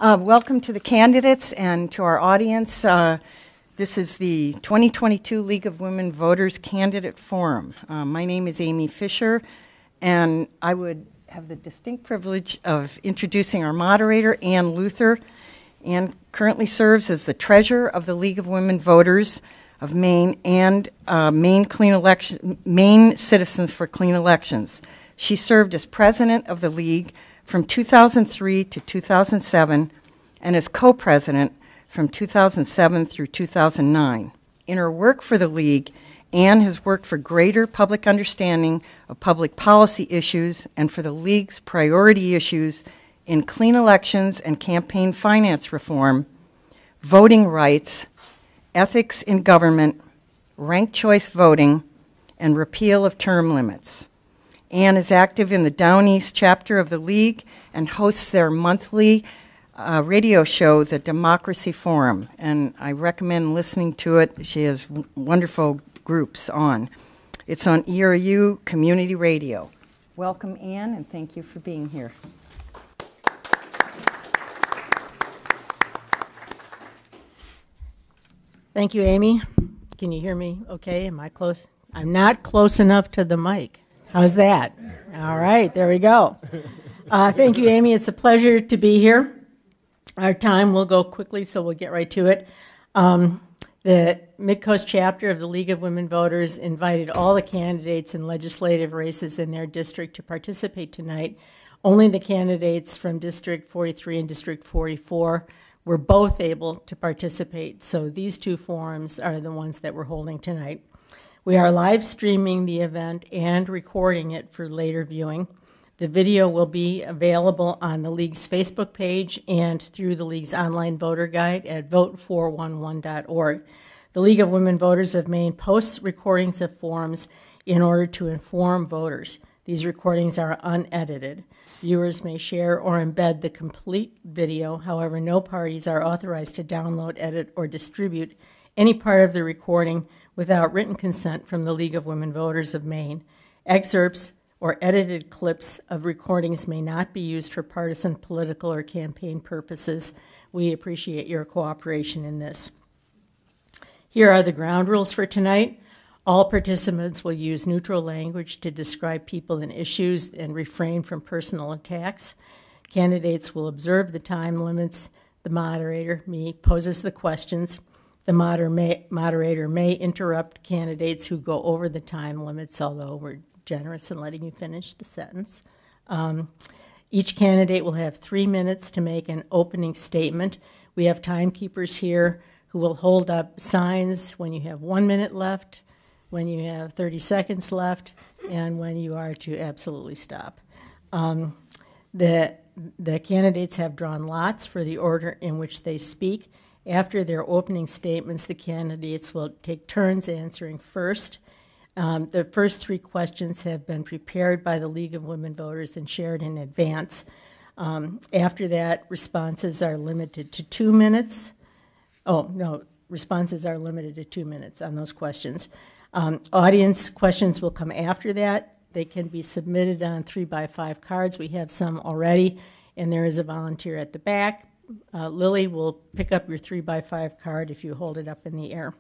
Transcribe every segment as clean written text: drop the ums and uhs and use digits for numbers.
Welcome to the candidates and to our audience. This is the 2022 League of Women Voters Candidate Forum. My name is Amy Fisher, and I would have the distinct privilege of introducing our moderator, Ann Luther. Ann currently serves as the treasurer of the League of Women Voters of Maine and Maine Citizens for Clean Elections. She served as president of the League from 2003 to 2007, and as co-president from 2007 through 2009. In her work for the League, Ann has worked for greater public understanding of public policy issues and for the League's priority issues in clean elections and campaign finance reform, voting rights, ethics in government, ranked choice voting, and repeal of term limits. Ann is active in the Down East chapter of the League and hosts their monthly radio show, The Democracy Forum, and I recommend listening to it. She has wonderful groups on. It's on ERU Community Radio. Welcome, Ann, and thank you for being here. Thank you, Amy. Can you hear me okay? Am I close? I'm not close enough to the mic. How's that? All right, there we go. Thank you, Amy. It's a pleasure to be here. Our time will go quickly, so we'll get right to it. The Mid-Coast chapter of the League of Women Voters invited all the candidates in legislative races in their district to participate tonight. Only the candidates from District 43 and District 44 were both able to participate, so these two forums are the ones that we're holding tonight. We are live streaming the event and recording it for later viewing. The video will be available on the League's Facebook page and through the League's online voter guide at vote411.org. The League of Women Voters of Maine posts recordings of forums in order to inform voters. These recordings are unedited. Viewers may share or embed the complete video. However, no parties are authorized to download, edit, or distribute any part of the recording without written consent from the League of Women Voters of Maine. Excerpts or edited clips of recordings may not be used for partisan, political, or campaign purposes. We appreciate your cooperation in this. Here are the ground rules for tonight. All participants will use neutral language to describe people and issues and refrain from personal attacks. Candidates will observe the time limits. The moderator, me, poses the questions. The moderator may interrupt candidates who go over the time limits, although we're generous in letting you finish the sentence. Each candidate will have 3 minutes to make an opening statement. We have timekeepers here who will hold up signs when you have 1 minute left, when you have 30 seconds left, and when you are to absolutely stop. The candidates have drawn lots for the order in which they speak. After their opening statements, the candidates will take turns answering first. The first 3 questions have been prepared by the League of Women Voters and shared in advance. After that, responses are limited to 2 minutes. Oh, no, responses are limited to 2 minutes on those questions. Audience questions will come after that. They can be submitted on 3x5 cards. We have some already, and there is a volunteer at the back. Lily will pick up your 3x5 card if you hold it up in the air.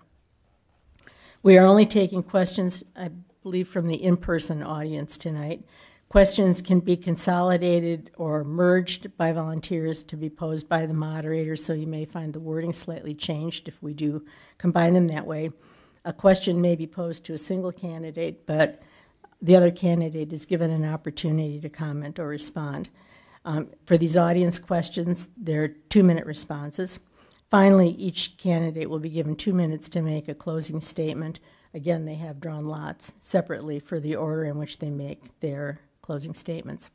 We are only taking questions, I believe, from the in-person audience tonight. Questions can be consolidated or merged by volunteers to be posed by the moderator, so you may find the wording slightly changed if we do combine them that way. A question may be posed to a single candidate, but the other candidate is given an opportunity to comment or respond. For these audience questions, there are 2-minute responses. Finally, each candidate will be given 2 minutes to make a closing statement. Again, they have drawn lots separately for the order in which they make their closing statements.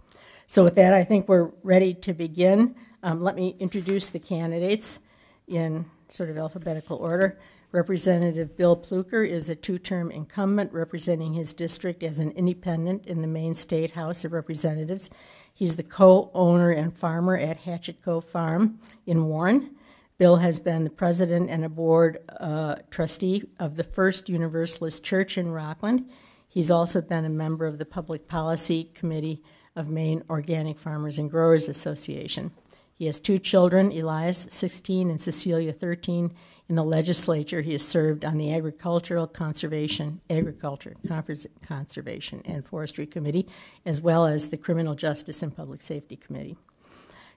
So with that, I think we're ready to begin. Let me introduce the candidates in sort of alphabetical order. Representative Bill Pluker is a 2-term incumbent representing his district as an independent in the Maine State House of Representatives. He's the co-owner and farmer at Hatchet Cove Farm in Warren. Bill has been the president and a board trustee of the First Universalist Church in Rockland. He's also been a member of the Public Policy Committee of Maine Organic Farmers and Growers Association. He has 2 children, Elias, 16, and Cecilia, 13. In the legislature, he has served on the Conservation, and Forestry Committee, as well as the Criminal Justice and Public Safety Committee.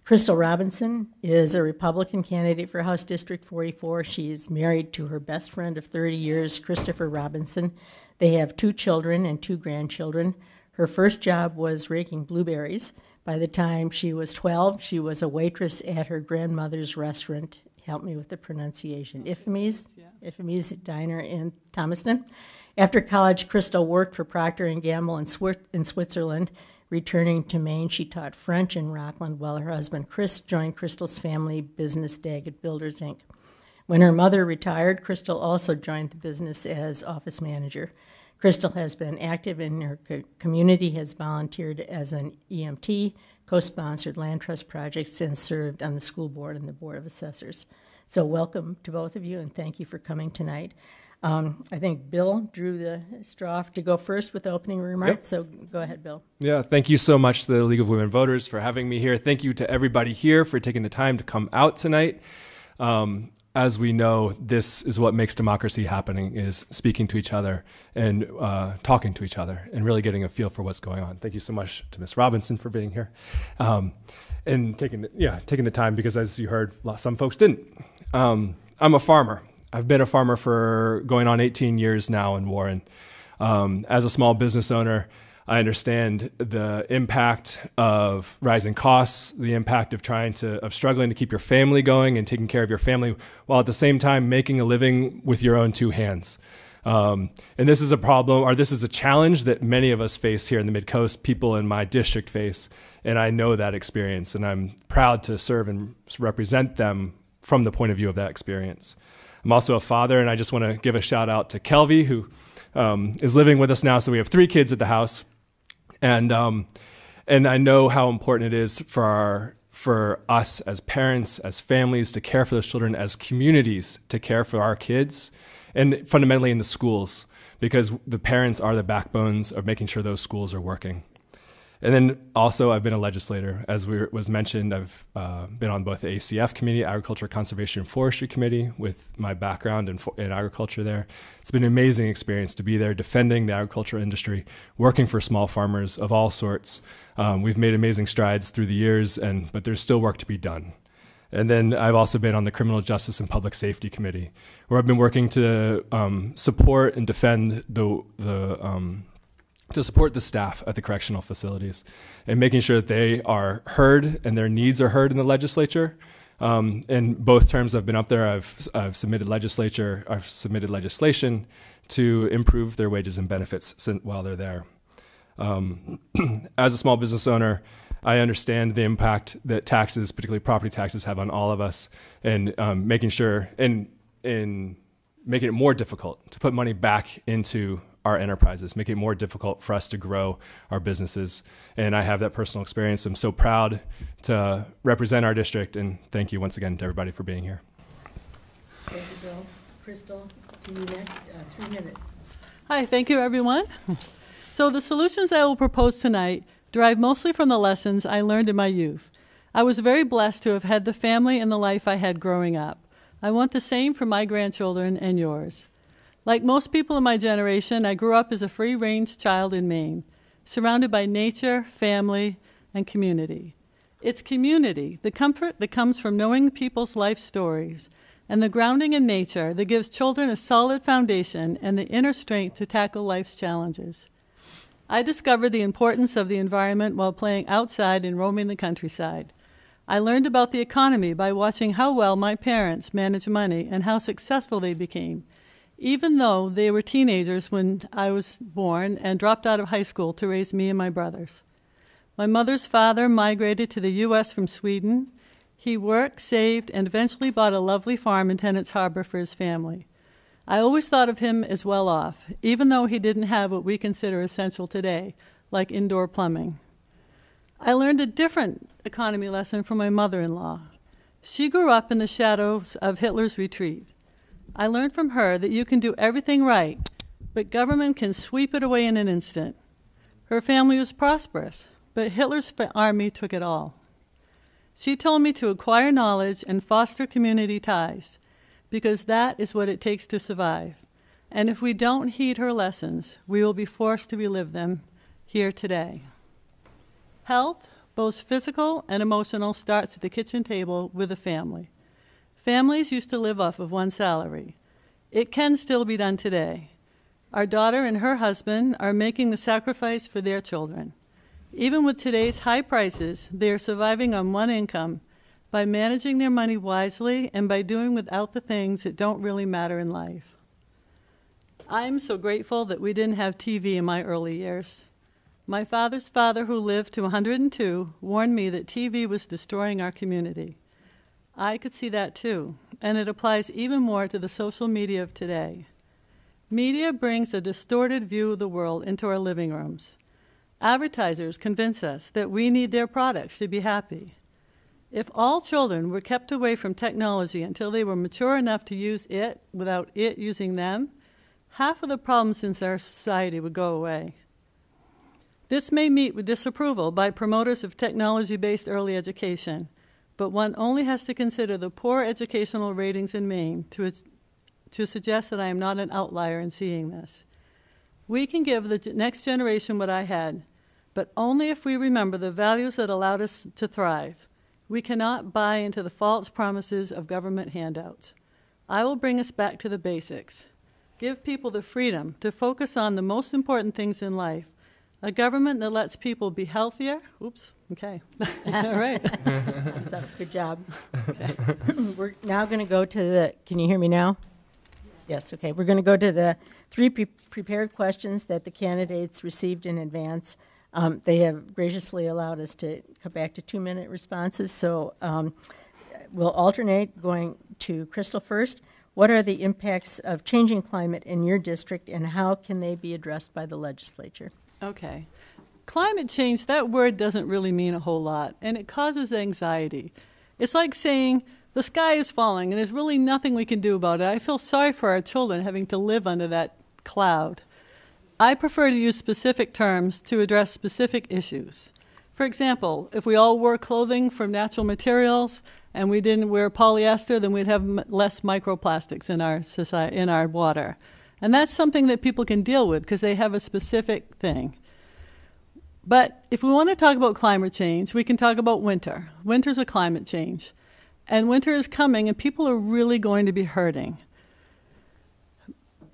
Crystal Robinson is a Republican candidate for House District 44. She is married to her best friend of 30 years, Christopher Robinson. They have 2 children and 2 grandchildren. Her first job was raking blueberries. By the time she was 12, she was a waitress at her grandmother's restaurant. Help me with the pronunciation. Ifemes Diner in Thomaston. After college, Crystal worked for Procter & Gamble in Switzerland. Returning to Maine, she taught French in Rockland while her husband Chris joined Crystal's family business, Daggett Builders, Inc. When her mother retired, Crystal also joined the business as office manager. Crystal has been active in her community, has volunteered as an EMT, co-sponsored land trust projects, and served on the school board and the Board of Assessors. So welcome to both of you, and thank you for coming tonight. I think Bill drew the straw to go first with opening remarks, yep. So go ahead, Bill. Yeah, thank you so much to the League of Women Voters for having me here. Thank you to everybody here for taking the time to come out tonight. As we know, this is what makes democracy happening, is speaking to each other and talking to each other and really getting a feel for what's going on. Thank you so much to Ms. Robinson for being here and taking the time, because as you heard, some folks didn't. I'm a farmer. I've been a farmer for going on 18 years now in Warren. As a small business owner, I understand the impact of rising costs, the impact of struggling to keep your family going and taking care of your family, while at the same time making a living with your own 2 hands. And this is a problem, or this is a challenge that many of us face here in the Mid-Coast, people in my district face, and I know that experience, and I'm proud to serve and represent them from the point of view of that experience. I'm also a father, and I just want to give a shout out to Kelvy, who is living with us now. So we have 3 kids at the house, and I know how important it is for us as parents, as families, to care for those children, as communities to care for our kids, and fundamentally in the schools, because the parents are the backbones of making sure those schools are working. And then also, I've been a legislator. As was mentioned, I've been on both the ACF committee, Agriculture, Conservation, and Forestry Committee, with my background in agriculture there. It's been an amazing experience to be there, defending the agricultural industry, working for small farmers of all sorts. We've made amazing strides through the years, but there's still work to be done. And then I've also been on the Criminal Justice and Public Safety Committee, where I've been working to support and defend to support the staff at the correctional facilities and making sure that they are heard and their needs are heard in the legislature. In both terms I've been up there, I've submitted legislation to improve their wages and benefits while they're there. As a small business owner, I understand the impact that taxes, particularly property taxes, have on all of us, and making sure in making it more difficult to put money back into our enterprises, making it more difficult for us to grow our businesses. And I have that personal experience. I'm so proud to represent our district, and thank you once again to everybody for being here. Thank you, Bill. Crystal, to you next. 3 minutes. Hi, thank you, everyone. So the solutions I will propose tonight derive mostly from the lessons I learned in my youth. I was very blessed to have had the family and the life I had growing up. I want the same for my grandchildren and yours. Like most people in my generation, I grew up as a free-range child in Maine, surrounded by nature, family, and community. It's community, the comfort that comes from knowing people's life stories, and the grounding in nature that gives children a solid foundation and the inner strength to tackle life's challenges. I discovered the importance of the environment while playing outside and roaming the countryside. I learned about the economy by watching how well my parents managed money and how successful they became, even though they were teenagers when I was born and dropped out of high school to raise me and my brothers. My mother's father migrated to the U.S. from Sweden. He worked, saved, and eventually bought a lovely farm in Tennant's Harbor for his family. I always thought of him as well off, even though he didn't have what we consider essential today, like indoor plumbing. I learned a different economy lesson from my mother-in-law. She grew up in the shadows of Hitler's retreat. I learned from her that you can do everything right, but government can sweep it away in an instant. Her family was prosperous, but Hitler's army took it all. She told me to acquire knowledge and foster community ties, because that is what it takes to survive. And if we don't heed her lessons, we will be forced to relive them here today. Health, both physical and emotional, starts at the kitchen table with a family. Families used to live off of one salary. It can still be done today. Our daughter and her husband are making the sacrifice for their children. Even with today's high prices, they are surviving on one income by managing their money wisely and by doing without the things that don't really matter in life. I'm so grateful that we didn't have TV in my early years. My father's father, who lived to 102, warned me that TV was destroying our community. I could see that too, and it applies even more to the social media of today. Media brings a distorted view of the world into our living rooms. Advertisers convince us that we need their products to be happy. If all children were kept away from technology until they were mature enough to use it without it using them, half of the problems in our society would go away. This may meet with disapproval by promoters of technology-based early education, but one only has to consider the poor educational ratings in Maine to suggest that I am not an outlier in seeing this. We can give the next generation what I had, but only if we remember the values that allowed us to thrive. We cannot buy into the false promises of government handouts. I will bring us back to the basics. Give people the freedom to focus on the most important things in life. A government that lets people be healthier. Oops, okay. All right. Thumbs up. Good job. Okay. We're now going to go to the, can you hear me now? Yes, okay. We're going to go to the three prepared questions that the candidates received in advance. They have graciously allowed us to come back to 2-minute responses, so we'll alternate going to Crystal first. What are the impacts of changing climate in your district, and how can they be addressed by the legislature? Okay. Climate change, that word doesn't really mean a whole lot, and it causes anxiety. It's like saying the sky is falling and there's really nothing we can do about it. I feel sorry for our children having to live under that cloud. I prefer to use specific terms to address specific issues. For example, if we all wore clothing from natural materials and we didn't wear polyester, then we'd have less microplastics in our society, in our water. And that's something that people can deal with because they have a specific thing. But if we want to talk about climate change, we can talk about winter. Winter's a climate change. And winter is coming, and people are really going to be hurting.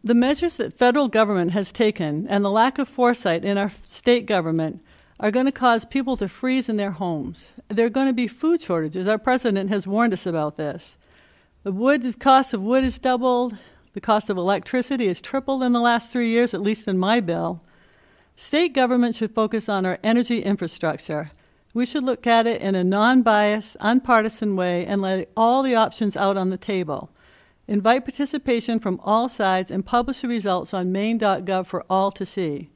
The measures that federal government has taken and the lack of foresight in our state government are going to cause people to freeze in their homes. There are going to be food shortages. Our president has warned us about this. The cost of wood has doubled. The cost of electricity has tripled in the last 3 years, at least in my bill. State government should focus on our energy infrastructure. We should look at it in a non-biased, unpartisan way and lay all the options out on the table. Invite participation from all sides and publish the results on maine.gov for all to see.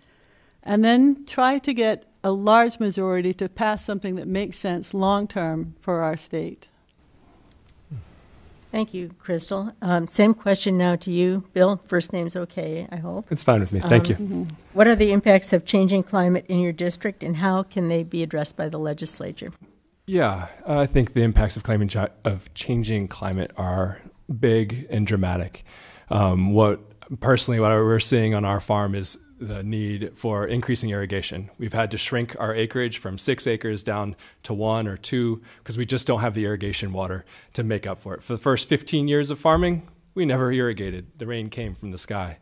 And then try to get a large majority to pass something that makes sense long-term for our state. Thank you, Crystal. Same question now to you, Bill. First name's okay, I hope. It's fine with me. Thank you. What are the impacts of changing climate in your district, and how can they be addressed by the legislature? Yeah, I think the impacts of changing climate are big and dramatic. What we're seeing on our farm is the need for increasing irrigation. We've had to shrink our acreage from 6 acres down to 1 or 2 because we just don't have the irrigation water to make up for it. For the first 15 years of farming, we never irrigated. The rain came from the sky.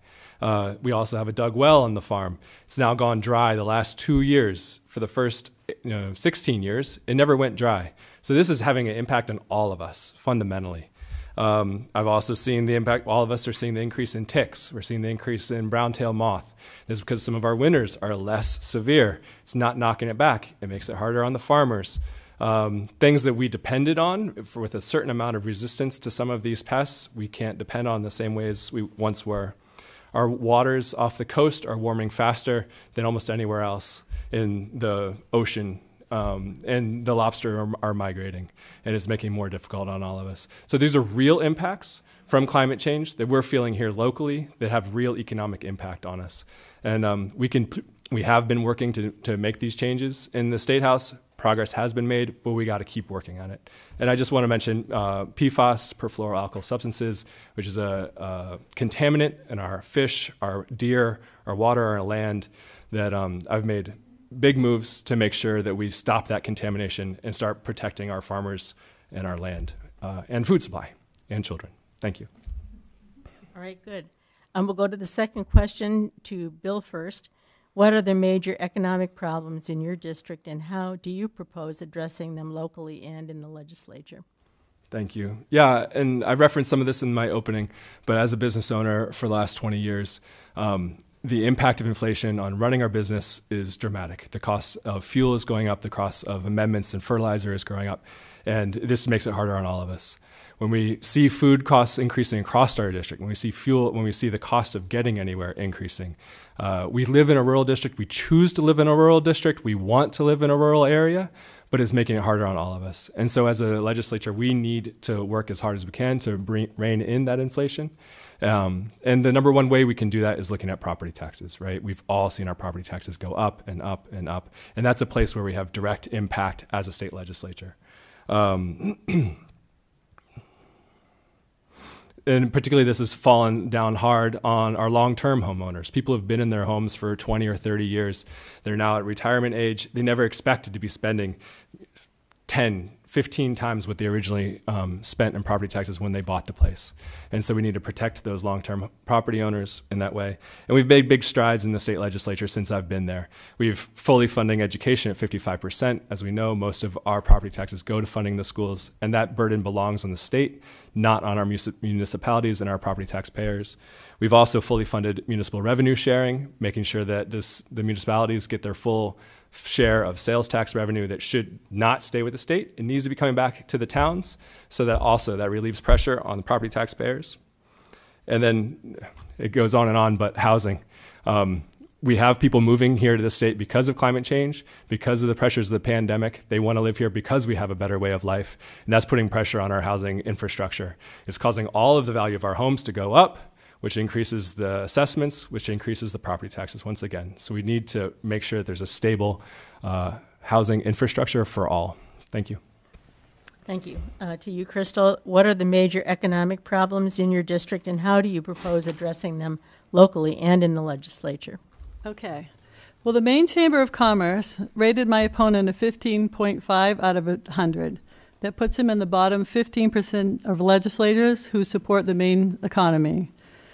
We also have a dug well on the farm. It's now gone dry the last 2 years. For the first 16 years, it never went dry. So this is having an impact on all of us fundamentally. I've also seen the impact. All of us are seeing the increase in ticks. We're seeing the increase in brown-tail moth. This is because some of our winters are less severe. It's not knocking it back. It makes it harder on the farmers. Things that we depended on with a certain amount of resistance to some of these pests, we can't depend on the same way as we once were. Our waters off the coast are warming faster than almost anywhere else in the ocean. And the lobster are migrating, and it's making it more difficult on all of us. So these are real impacts from climate change that we're feeling here locally that have real economic impact on us. And we have been working to make these changes in the State House. progress has been made, but we got to keep working on it. And I just want to mention PFAS, perfluoroalkyl substances, which is a contaminant in our fish, our deer, our water, our land, that I've made big moves to make sure that we stop that contamination and start protecting our farmers and our land and food supply and children. Thank you. All right, good. We'll go to the second question to Bill first. What are the major economic problems in your district, and how do you propose addressing them locally and in the legislature? Thank you. Yeah, and I referenced some of this in my opening, but as a business owner for the last 20 years, the impact of inflation on running our business is dramatic. The cost of fuel is going up, the cost of amendments and fertilizer is going up, and this makes it harder on all of us. When we see food costs increasing across our district, when we see fuel, when we see the cost of getting anywhere increasing, we live in a rural district, we choose to live in a rural district, we want to live in a rural area, but it's making it harder on all of us. And so as a legislature, we need to work as hard as we can to rein in that inflation. And the number one way we can do that is looking at property taxes, right? We've all seen our property taxes go up and up and up. And that's a place where we have direct impact as a state legislature. And particularly this has fallen down hard on our long-term homeowners. People have been in their homes for 20 or 30 years. They're now at retirement age. They never expected to be spending 10, 15 times what they originally spent in property taxes when they bought the place. And so we need to protect those long-term property owners in that way. And we've made big strides in the state legislature since I've been there. We've fully funding education at 55%. As we know, most of our property taxes go to funding the schools, and that burden belongs on the state, not on our municipalities and our property taxpayers. We've also fully funded municipal revenue sharing, making sure that the municipalities get their full share of sales tax revenue that should not stay with the state. It needs to be coming back to the towns, so that also that relieves pressure on the property taxpayers. And then it goes on, but housing. We have people moving here to the state because of climate change, because of the pressures of the pandemic. They want to live here because we have a better way of life, and that's putting pressure on our housing infrastructure. It's causing all of the value of our homes to go up, which increases the assessments, which increases the property taxes once again. So we need to make sure that there's a stable housing infrastructure for all. Thank you. Thank you. To you, Crystal, what are the major economic problems in your district, and how do you propose addressing them locally and in the legislature? Okay. Well, the Maine Chamber of Commerce rated my opponent a 15.5 out of 100. That puts him in the bottom 15% of legislators who support the Maine economy.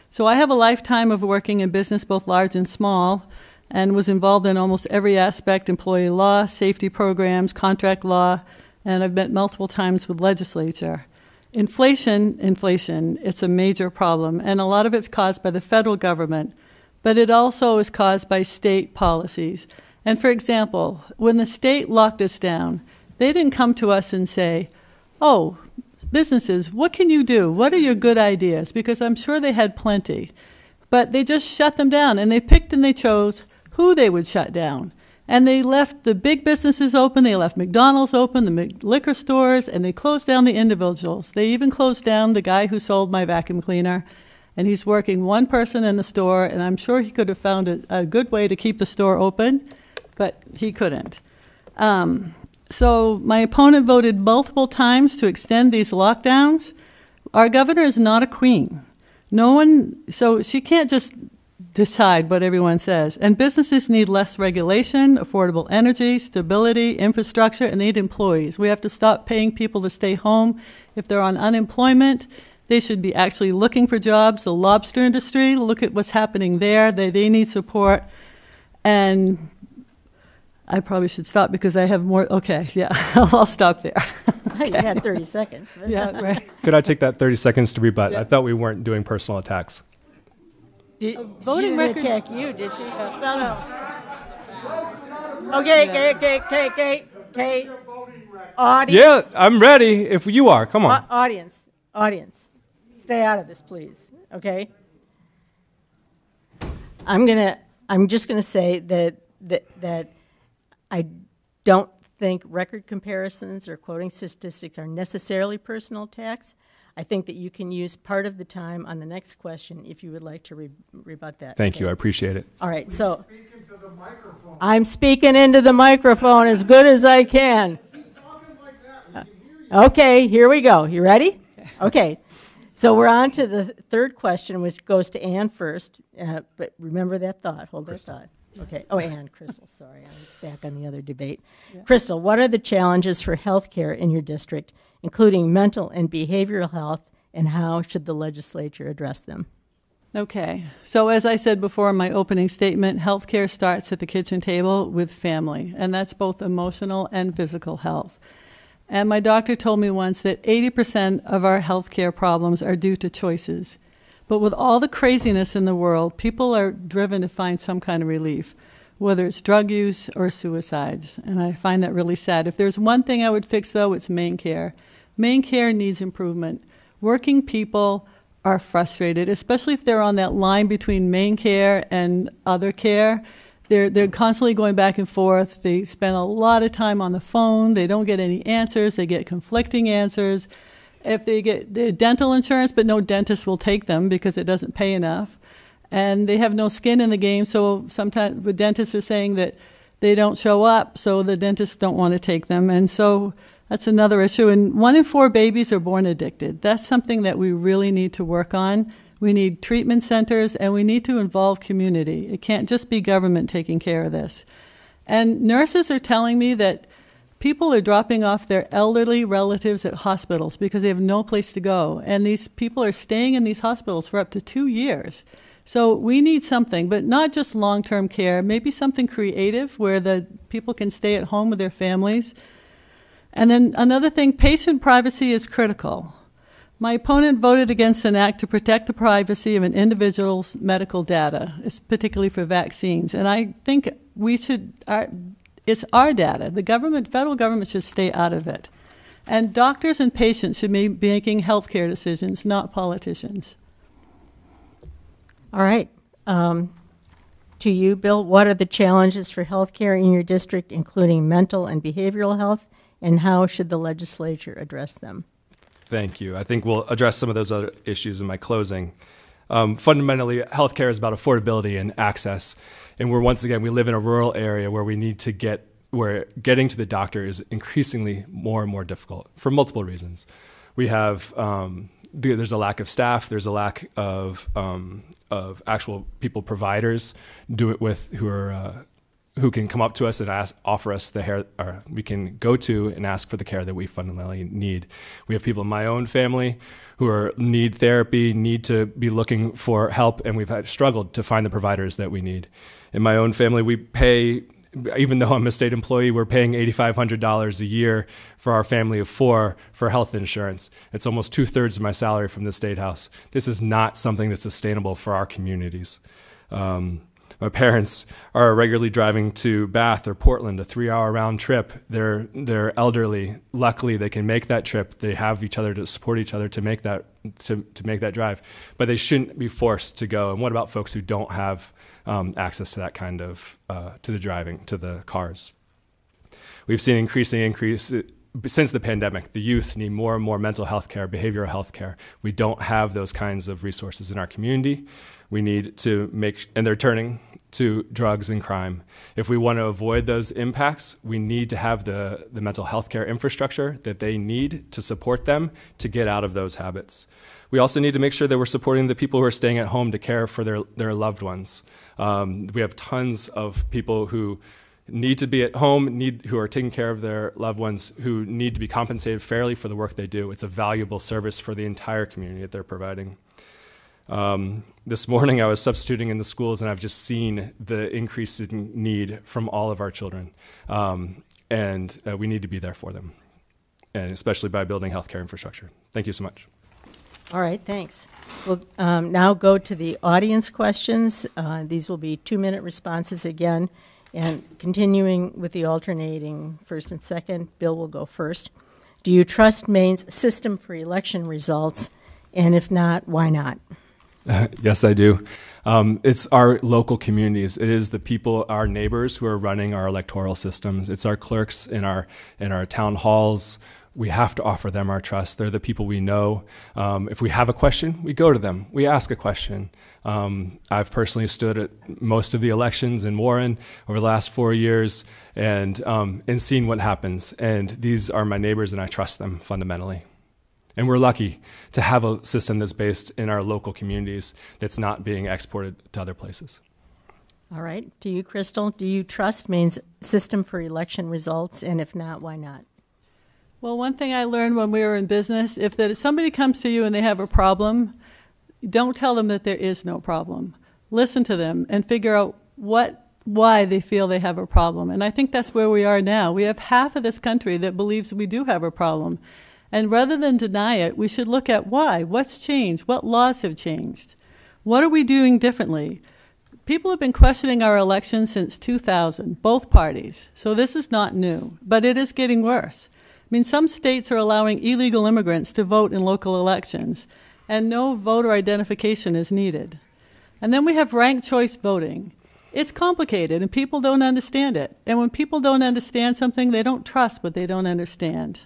So I have a lifetime of working in business, both large and small, and was involved in almost every aspect: employee law, safety programs, contract law, and I've met multiple times with legislature. Inflation, it's a major problem, and a lot of it's caused by the federal government, but it also is caused by state policies. And for example, when the state locked us down, they didn't come to us and say, oh, businesses, what can you do? What are your good ideas? Because I'm sure they had plenty. But they just shut them down, and they picked and they chose who they would shut down. And they left the big businesses open. They left McDonald's open, the liquor stores, and they closed down the individuals. They even closed down the guy who sold my vacuum cleaner, and he's working one person in the store, and I'm sure he could have found a good way to keep the store open, but he couldn't. So my opponent voted multiple times to extend these lockdowns. Our governor is not a queen. So she can't just decide what everyone says. And businesses need less regulation, affordable energy, stability, infrastructure, and they need employees. We have to stop paying people to stay home. If they're on unemployment, they should be actually looking for jobs. The lobster industry, look at what's happening there. They need support. And I probably should stop because I have more. Okay, yeah, I'll stop there. Okay. You had 30 seconds. Yeah, right. Could I take that 30 seconds to rebut? Yeah. I thought we weren't doing personal attacks. Voting she record. didn't attack you, did she? No. Okay, okay. Audience. Yeah, I'm ready if you are. Come on. Audience. Stay out of this, please. Okay? I'm just gonna say that I don't think record comparisons or quoting statistics are necessarily personal attacks. I think that you can use part of the time on the next question if you would like to rebut that. Thank you. I appreciate it. All right. So I'm speaking into the microphone as good as I can. Okay, here we go. You ready? Okay. So we're on to the third question, which goes to Ann first. But remember that thought. Hold that thought. Okay. Oh, Ann, Crystal, sorry. I'm back on the other debate. Yeah. Crystal, what are the challenges for health care in your district, including mental and behavioral health, and how should the legislature address them? Okay. So as I said before in my opening statement, healthcare starts at the kitchen table with family, and that's both emotional and physical health. And my doctor told me once that 80% of our healthcare problems are due to choices. But with all the craziness in the world, people are driven to find some kind of relief, whether it's drug use or suicides. And I find that really sad. If there's one thing I would fix, though, it's Maine care. Maine care needs improvement. Working people are frustrated, especially if they're on that line between Maine care and other care. They're constantly going back and forth. They spend a lot of time on the phone. They don't get any answers. They get conflicting answers. If they get their dental insurance, but no dentist will take them because it doesn't pay enough. And they have no skin in the game, so sometimes the dentists are saying that they don't show up, so the dentists don't want to take them. And so that's another issue. And 1 in 4 babies are born addicted. That's something that we really need to work on. We need treatment centers, and we need to involve community. It can't just be government taking care of this. And nurses are telling me that people are dropping off their elderly relatives at hospitals because they have no place to go. And these people are staying in these hospitals for up to 2 years. So we need something, but not just long-term care, maybe something creative where the people can stay at home with their families. And then another thing, patient privacy is critical. My opponent voted against an act to protect the privacy of an individual's medical data, particularly for vaccines. And I think we should, it's our data. The government, federal government should stay out of it. And doctors and patients should be making healthcare decisions, not politicians. All right. To you, Bill, what are the challenges for healthcare in your district, including mental and behavioral health, and how should the legislature address them? Thank you. I think we'll address some of those other issues in my closing. Fundamentally, healthcare is about affordability and access. And we live in a rural area where where getting to the doctor is increasingly more and more difficult for multiple reasons. We have, there's a lack of staff, there's a lack of actual people, providers, who can come up to us and offer us the care, or we can go to and ask for the care that we fundamentally need. We have people in my own family who need therapy, need to be looking for help, and we've struggled to find the providers that we need. In my own family, we pay, even though I'm a state employee, we're paying $8,500 a year for our family of 4 for health insurance. It's almost 2/3 of my salary from the State House. This is not something that's sustainable for our communities. My parents are regularly driving to Bath or Portland, a 3-hour round trip. They're elderly. Luckily, they can make that trip. They have each other to support each other to make that drive. But they shouldn't be forced to go. And what about folks who don't have access to that kind of to the cars? We've seen increasing increase since the pandemic. The youth need more and more mental health care, behavioral health care. We don't have those kinds of resources in our community. We need to and they're turning to drugs and crime. If we want to avoid those impacts, we need to have the mental health care infrastructure that they need to support them to get out of those habits. We also need to make sure that we're supporting the people who are staying at home to care for their loved ones. We have tons of people who need to be at home, who are taking care of their loved ones, who need to be compensated fairly for the work they do. It's a valuable service for the entire community that they're providing. This morning I was substituting in the schools, and I've just seen the increase in need from all of our children. And we need to be there for them, and especially by building healthcare infrastructure. Thank you so much. All right, thanks. We'll now go to the audience questions. These will be 2-minute responses again, and continuing with the alternating first and second, Bill will go first. Do you trust Maine's system for election results? And if not, why not? Yes, I do. It's our local communities. It is the people, our neighbors, who are running our electoral systems. It's our clerks in our town halls we have to offer them our trust. They're the people we know. If we have a question, we go to them. We ask a question. I've personally stood at most of the elections in Warren over the last 4 years and seen what happens. And these are my neighbors, and I trust them fundamentally. And we're lucky to have a system that's based in our local communities that's not being exported to other places. All right. To you, Crystal, do you trust Maine's system for election results? And if not, why not? Well, one thing I learned when we were in business, if somebody comes to you and they have a problem, don't tell them that there is no problem. Listen to them and figure out why they feel they have a problem. And I think that's where we are now. We have half of this country that believes we do have a problem. And rather than deny it, we should look at why. What's changed? What laws have changed? What are we doing differently? People have been questioning our elections since 2000, both parties. So this is not new, but it is getting worse. I mean, some states are allowing illegal immigrants to vote in local elections, and no voter identification is needed. And then we have ranked choice voting. It's complicated, and people don't understand it. And when people don't understand something, they don't trust what they don't understand.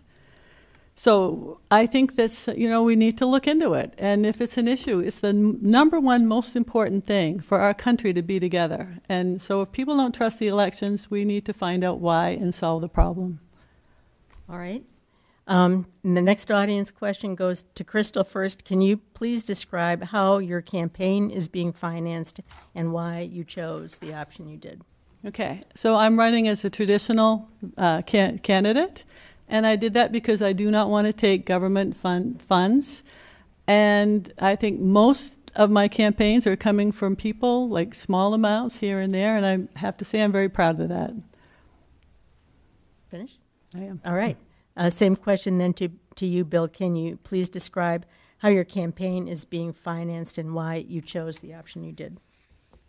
So I think that's, we need to look into it. And if it's an issue, it's the number one most important thing for our country to be together. And so if people don't trust the elections, we need to find out why and solve the problem. All right. And the next audience question goes to Crystal first. Can you please describe how your campaign is being financed and why you chose the option you did? Okay. So I'm running as a traditional candidate, and I did that because I do not want to take government funds. And I think most of my campaigns are coming from people, like small amounts here and there, and I have to say I'm very proud of that. Finished? I am. All right. Same question then to you, Bill. Can you please describe how your campaign is being financed and why you chose the option you did?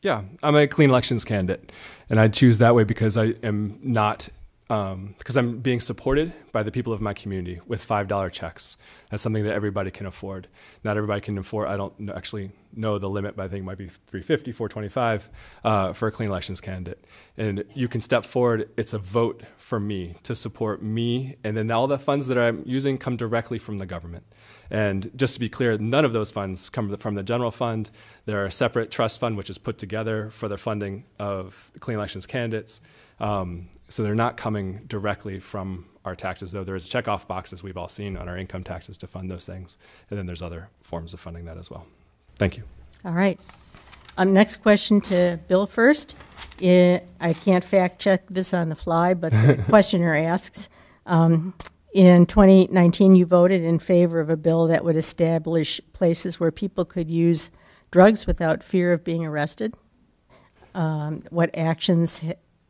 Yeah, I'm a clean elections candidate, and I choose that way because I am not because I'm being supported by the people of my community with $5 checks. That's something that everybody can afford. Not everybody can afford. I don't actually know the limit, but I think it might be $350, $425 for a clean elections candidate. And you can step forward. It's a vote for me to support me, and then all the funds that I'm using come directly from the government. And just to be clear, none of those funds come from the general fund. There are a separate trust fund which is put together for the funding of the clean elections candidates. So they're not coming directly from our taxes, though there's checkoff boxes we've all seen on our income taxes to fund those things. And then there's other forms of funding that as well. Thank you. All right. Next question to Bill first. I can't fact check this on the fly, but the questioner asks, in 2019, you voted in favor of a bill that would establish places where people could use drugs without fear of being arrested. What actions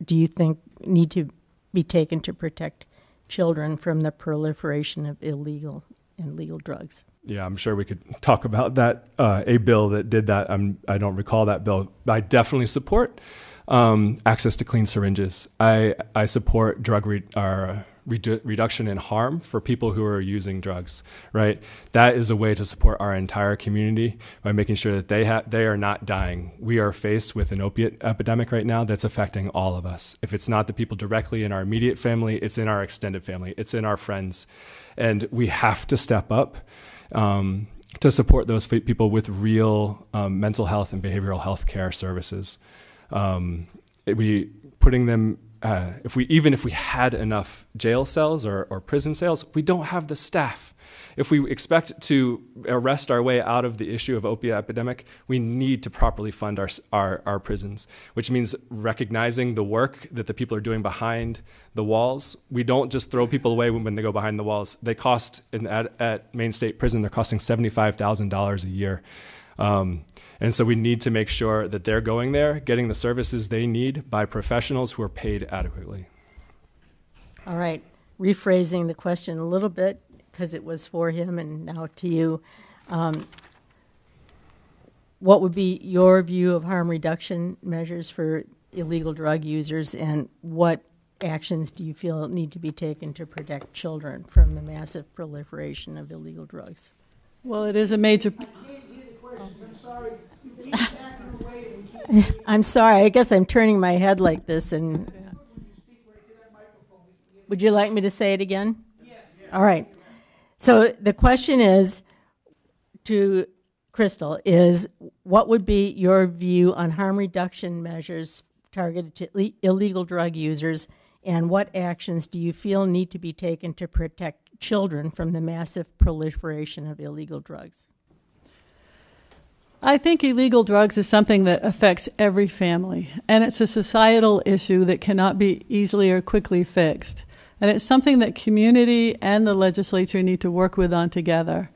do you think need to be taken to protect children from the proliferation of illegal and legal drugs? Yeah, I'm sure we could talk about that, a bill that did that. I don't recall that bill. I definitely support access to clean syringes. I support drug reduction in harm for people who are using drugs, right? That is a way to support our entire community by making sure that they are not dying. We are faced with an opiate epidemic right now that's affecting all of us. If it's not the people directly in our immediate family, it's in our extended family, it's in our friends. And we have to step up to support those people with real mental health and behavioral health care services. Putting them if we had enough jail cells or prison cells, we don't have the staff. If we expect to arrest our way out of the issue of opiate epidemic, we need to properly fund our prisons, which means recognizing the work that the people are doing behind the walls. We don't just throw people away when they go behind the walls. They cost, at Maine State Prison, they're costing $75,000 a year. And so we need to make sure that they're going there, getting the services they need by professionals who are paid adequately. All right. Rephrasing the question a little bit, because it was for him and now to you. What would be your view of harm reduction measures for illegal drug users, and what actions do you feel need to be taken to protect children from the massive proliferation of illegal drugs? Well, it is a major... I'm sorry. I guess I'm turning my head like this. And would you like me to say it again? All right. So the question is to Crystal is, what would be your view on harm reduction measures targeted to illegal drug users, and what actions do you feel need to be taken to protect children from the massive proliferation of illegal drugs? I think illegal drugs is something that affects every family, and it's a societal issue that cannot be easily or quickly fixed. And it's something that community and the legislature need to work with on together.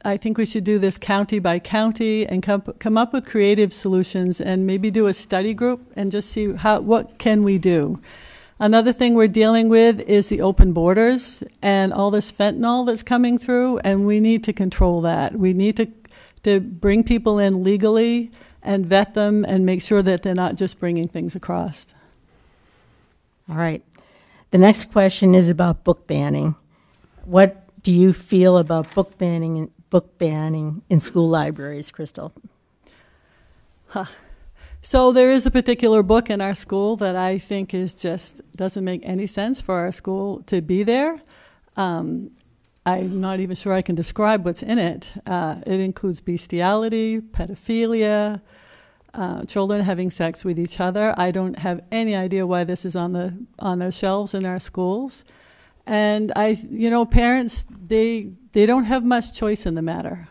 I think we should do this county by county and come up with creative solutions and maybe do a study group and just see what can we do. Another thing we're dealing with is the open borders and all this fentanyl that's coming through, and we need to control that. We need to bring people in legally and vet them and make sure that they're not just bringing things across. All right. The next question is about book banning. What do you feel about book banning in school libraries, Crystal? So there is a particular book in our school that I think doesn't make any sense for our school to be there. I'm not even sure I can describe what's in it. It includes bestiality, pedophilia, children having sex with each other. I don't have any idea why this is on the shelves in our schools. And parents, they don't have much choice in the matter.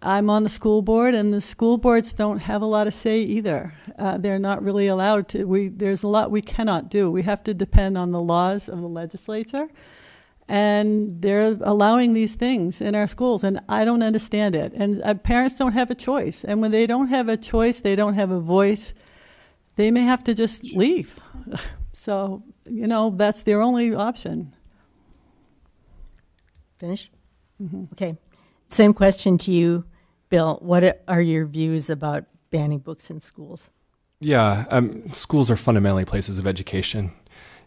I'm on the school board, and the school boards don't have a lot of say either. They're not really allowed to. There's a lot we cannot do. We have to depend on the laws of the legislature. And they're allowing these things in our schools, and I don't understand it. And parents don't have a choice. And when they don't have a choice, they don't have a voice, they may have to just leave. So, that's their only option. Finish? Mm-hmm. Okay. Same question to you, Bill. What are your views about banning books in schools? Yeah, schools are fundamentally places of education.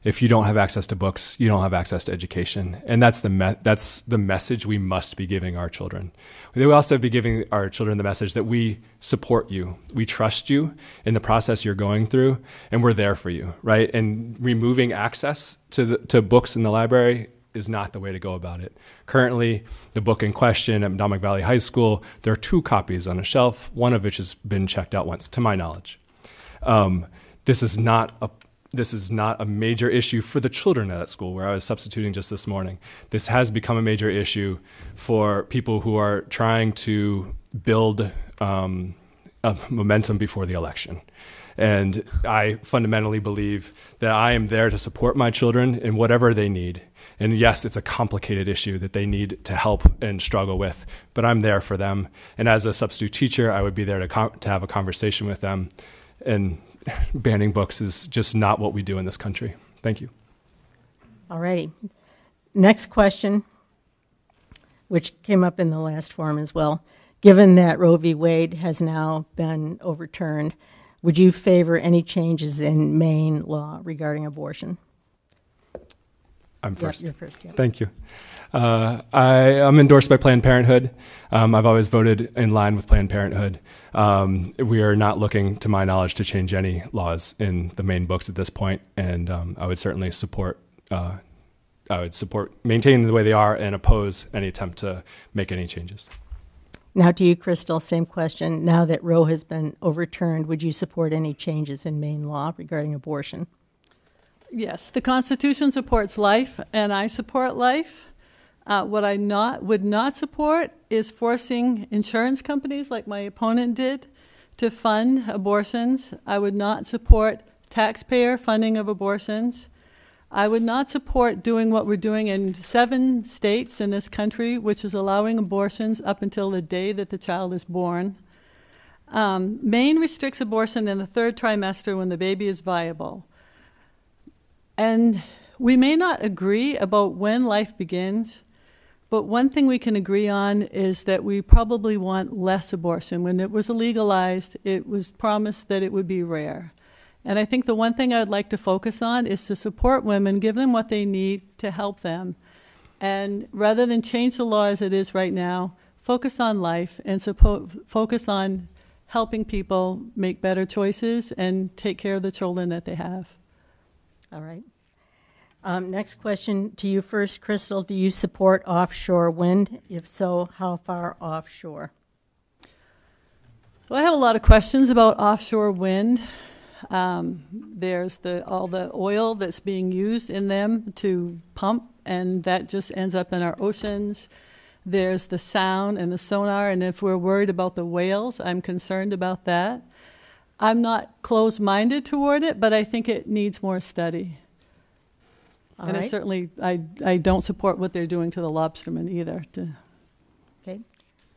If you don't have access to books, you don't have access to education. And that's the message we must be giving our children. We also have to be giving our children the message that we support you. We trust you in the process you're going through, and we're there for you, right? And removing access to books in the library is not the way to go about it. Currently, the book in question at Monmouth Valley High School, there are 2 copies on a shelf, one of which has been checked out once, to my knowledge. This is not a major issue for the children at that school where I was substituting just this morning. This has become a major issue for people who are trying to build a momentum before the election. And I fundamentally believe that I am there to support my children in whatever they need. And yes, it's a complicated issue that they need to help and struggle with, but I'm there for them. And as a substitute teacher, I would be there to have a conversation with them. And banning books is just not what we do in this country. Thank you. All righty. Next question, which came up in the last forum as well. Given that Roe v. Wade has now been overturned, would you favor any changes in Maine law regarding abortion? I'm first. Yep, you're first. Yep. Thank you. I'm endorsed by Planned Parenthood. I've always voted in line with Planned Parenthood. We are not looking, to my knowledge, to change any laws in the Maine books at this point, and I would certainly support. I would support maintaining the way they are and oppose any attempt to make any changes. Now to you, Crystal, same question. Now that Roe has been overturned, would you support any changes in Maine law regarding abortion? Yes, the Constitution supports life, and I support life. What I would not support is forcing insurance companies, like my opponent did, to fund abortions. I would not support taxpayer funding of abortions. I would not support doing what we're doing in 7 states in this country, which is allowing abortions up until the day that the child is born. Maine restricts abortion in the 3rd trimester when the baby is viable. And we may not agree about when life begins, but one thing we can agree on is that we probably want less abortion. When it was legalized, it was promised that it would be rare. And I think the one thing I would like to focus on is to support women, give them what they need to help them. And rather than change the law as it is right now, focus on life and focus on helping people make better choices and take care of the children that they have. All right. Next question to you first, Crystal. Do you support offshore wind? If so, how far offshore? Well, I have a lot of questions about offshore wind. There's all the oil that's being used in them to pump, and that just ends up in our oceans. There's the sound and the sonar, and if we're worried about the whales, I'm concerned about that. I'm not closed-minded toward it, but I think it needs more study. All and right. I certainly, I don't support what they're doing to the lobstermen either. Okay.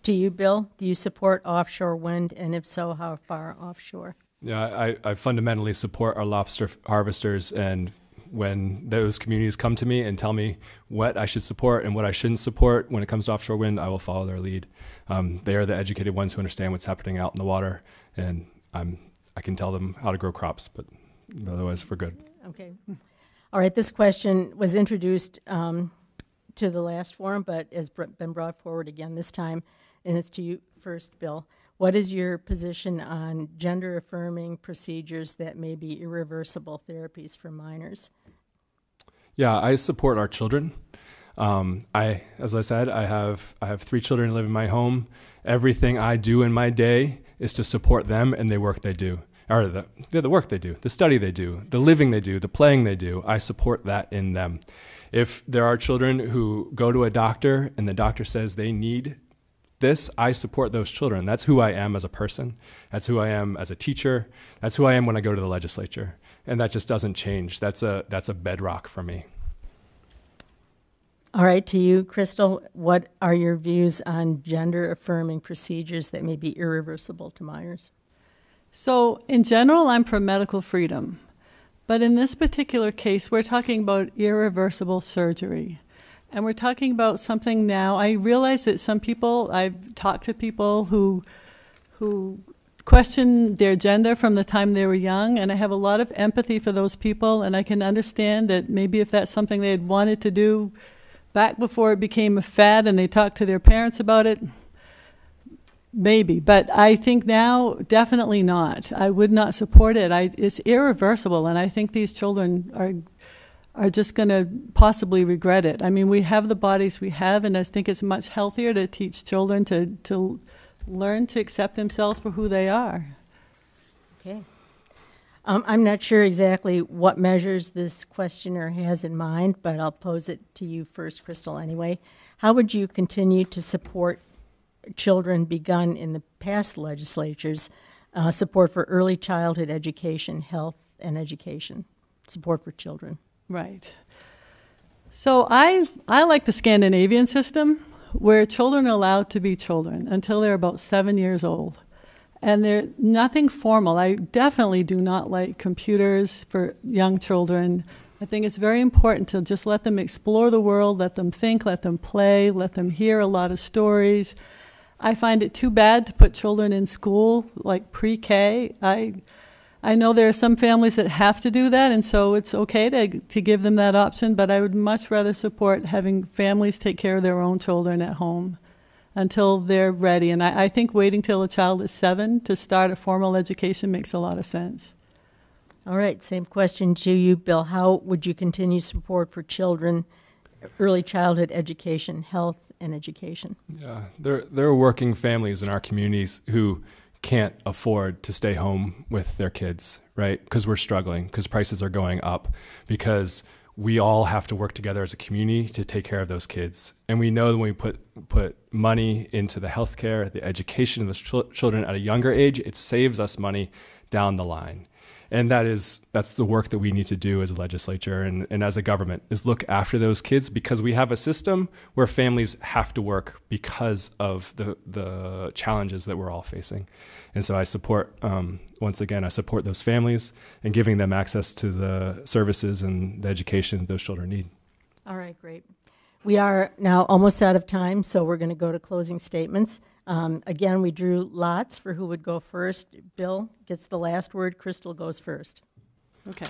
To you, Bill, do you support offshore wind, and if so, how far offshore? Yeah, I fundamentally support our lobster harvesters, and when those communities come to me and tell me what I should support and what I shouldn't support when it comes to offshore wind, I will follow their lead. They are the educated ones who understand what's happening out in the water, and I can tell them how to grow crops, but otherwise we're good. Okay. All right, this question was introduced to the last forum, but has been brought forward again this time, and it's to you first, Bill. What is your position on gender-affirming procedures that may be irreversible therapies for minors? Yeah, I support our children. As I said, I have 3 children who live in my home. Everything I do in my day is to support them and the work they do, or the work they do, the study they do, the living they do, the playing they do. I support that in them. If there are children who go to a doctor and the doctor says they need this, I support those children. That's who I am as a person. That's who I am as a teacher. That's who I am when I go to the legislature. And that just doesn't change. That's a bedrock for me. All right, to you, Crystal, what are your views on gender-affirming procedures that may be irreversible to minors? So in general, I'm for medical freedom. But in this particular case, we're talking about irreversible surgery. And we're talking about something now. I realize that some people, I've talked to people who question their gender from the time they were young, and I have a lot of empathy for those people, and I can understand that maybe if that's something they had wanted to do back before it became a fad and they talked to their parents about it, maybe. But I think now, definitely not. I would not support it. It's irreversible, and I think these children are just going to possibly regret it. I mean, we have the bodies we have, and I think it's much healthier to teach children to learn to accept themselves for who they are. Okay. I'm not sure exactly what measures this questioner has in mind, but I'll pose it to you first, Crystal, anyway. How would you continue to support children begun in the past legislatures, support for early childhood education, health, and education, support for children? Right. So I like the Scandinavian system where children are allowed to be children until they're about 7 years old. And they're nothing formal. I definitely do not like computers for young children. I think it's very important to just let them explore the world, let them think, let them play, let them hear a lot of stories. I find it too bad to put children in school, like pre-K. I know there are some families that have to do that, and so it's okay to give them that option, but I would much rather support having families take care of their own children at home until they're ready. And I think waiting till a child is 7 to start a formal education makes a lot of sense. All right, same question to you, Bill. How would you continue support for children, early childhood education, health, and education? Yeah, there are working families in our communities who can't afford to stay home with their kids, right? Because we're struggling, because prices are going up, because we all have to work together as a community to take care of those kids. And we know that when we put money into the healthcare, the education of those children at a younger age, it saves us money down the line. And that's the work that we need to do as a legislature and as a government, is look after those kids, because we have a system where families have to work because of the challenges that we're all facing. And so I support, once again, I support those families and giving them access to the services and the education those children need. All right, great. We are now almost out of time, so we're going to go to closing statements. Again, we drew lots for who would go first. Bill gets the last word. Crystal goes first. Okay.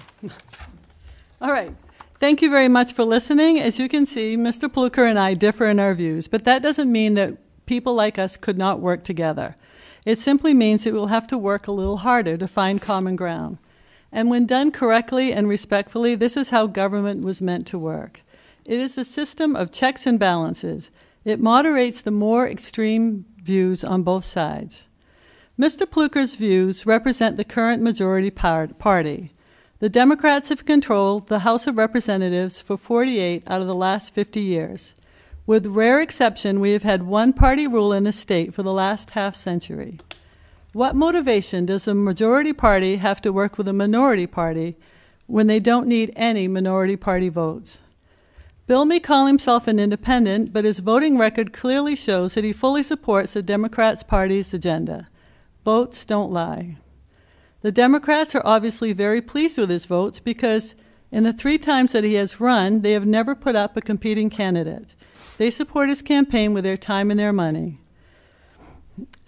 All right. Thank you very much for listening. As you can see, Mr. Pluker and I differ in our views, but that doesn't mean that people like us could not work together. It simply means that we'll have to work a little harder to find common ground. And when done correctly and respectfully, this is how government was meant to work. It is a system of checks and balances. It moderates the more extreme views on both sides. Mr. Pluker's views represent the current majority party. The Democrats have controlled the House of Representatives for 48 out of the last 50 years. With rare exception, we have had one-party rule in the state for the last half-century. What motivation does the majority party have to work with a minority party when they don't need any minority party votes? Bill may call himself an independent, but his voting record clearly shows that he fully supports the Democrats' party's agenda. Votes don't lie. The Democrats are obviously very pleased with his votes because in the 3 times that he has run, they have never put up a competing candidate. They support his campaign with their time and their money.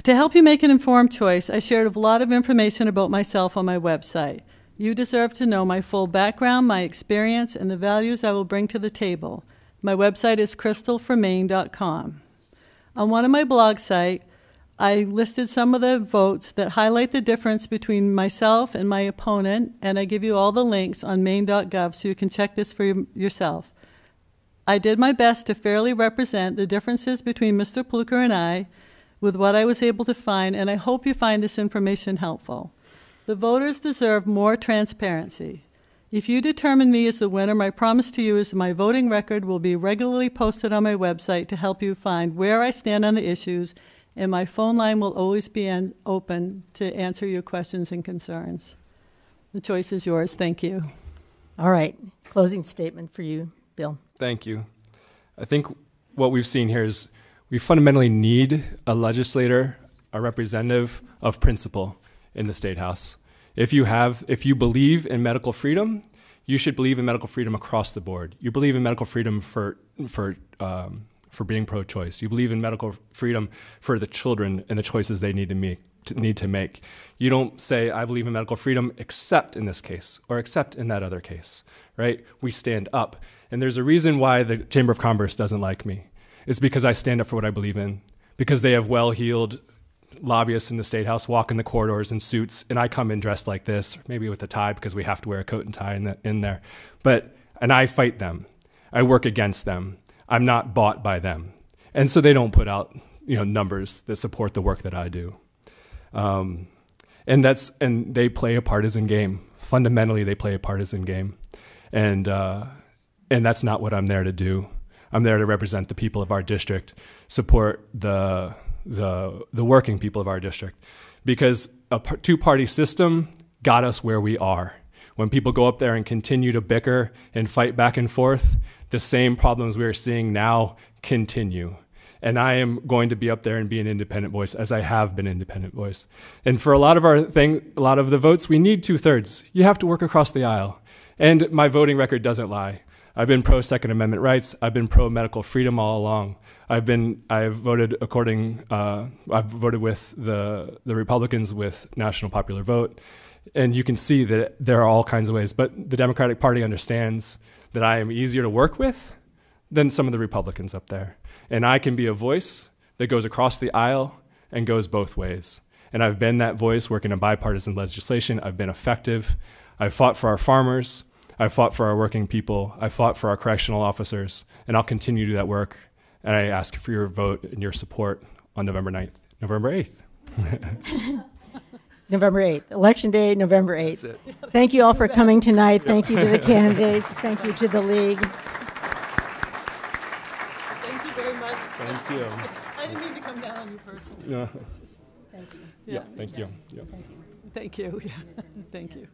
To help you make an informed choice, I shared a lot of information about myself on my website. You deserve to know my full background, my experience, and the values I will bring to the table. My website is crystalformaine.com. On one of my blog sites, I listed some of the votes that highlight the difference between myself and my opponent, and I give you all the links on maine.gov so you can check this for yourself. I did my best to fairly represent the differences between Mr. Pluker and I with what I was able to find, and I hope you find this information helpful. The voters deserve more transparency. If you determine me as the winner, my promise to you is that my voting record will be regularly posted on my website to help you find where I stand on the issues, and my phone line will always be open to answer your questions and concerns. The choice is yours. Thank you. All right. Closing statement for you, Bill. Thank you. I think what we've seen here is we fundamentally need a legislator, a representative of principle in the State House. If you believe in medical freedom, you should believe in medical freedom across the board. You believe in medical freedom for being pro-choice. You believe in medical freedom for the children and the choices they need to make. You don't say, I believe in medical freedom except in this case or except in that other case, right? We stand up. And there's a reason why the Chamber of Commerce doesn't like me. It's because I stand up for what I believe in, because they have well-heeled lobbyists in the State House walk in the corridors in suits, and I come in dressed like this, maybe with a tie because we have to wear a coat and tie in there. And I fight them. I work against them. I'm not bought by them. And so they don't put out numbers that support the work that I do. And they play a partisan game. Fundamentally, they play a partisan game. And that's not what I'm there to do. I'm there to represent the people of our district, support the working people of our district, because a two-party system got us where we are. When people go up there and continue to bicker and fight back and forth, the same problems we're seeing now continue. And I am going to be up there and be an independent voice, as I have been an independent voice. And for a lot of the votes, we need 2/3. You have to work across the aisle. And my voting record doesn't lie. I've been pro-Second Amendment rights. I've been pro-medical freedom all along. I've voted with the Republicans with national popular vote. And you can see that there are all kinds of ways. But the Democratic Party understands that I am easier to work with than some of the Republicans up there. And I can be a voice that goes across the aisle and goes both ways. And I've been that voice working in bipartisan legislation. I've been effective. I've fought for our farmers. I've fought for our working people. I've fought for our correctional officers. And I'll continue to do that work. And I ask for your vote and your support on November 8th. November 8th. Election Day, November 8th. That's it. Thank you all for coming tonight. Thank you to the candidates. Thank you to the league. Thank you very much. Thank you. I didn't mean to come down on you personally. No. Thank you. Yeah, thank you. Yeah. Thank you. Yeah. Thank you.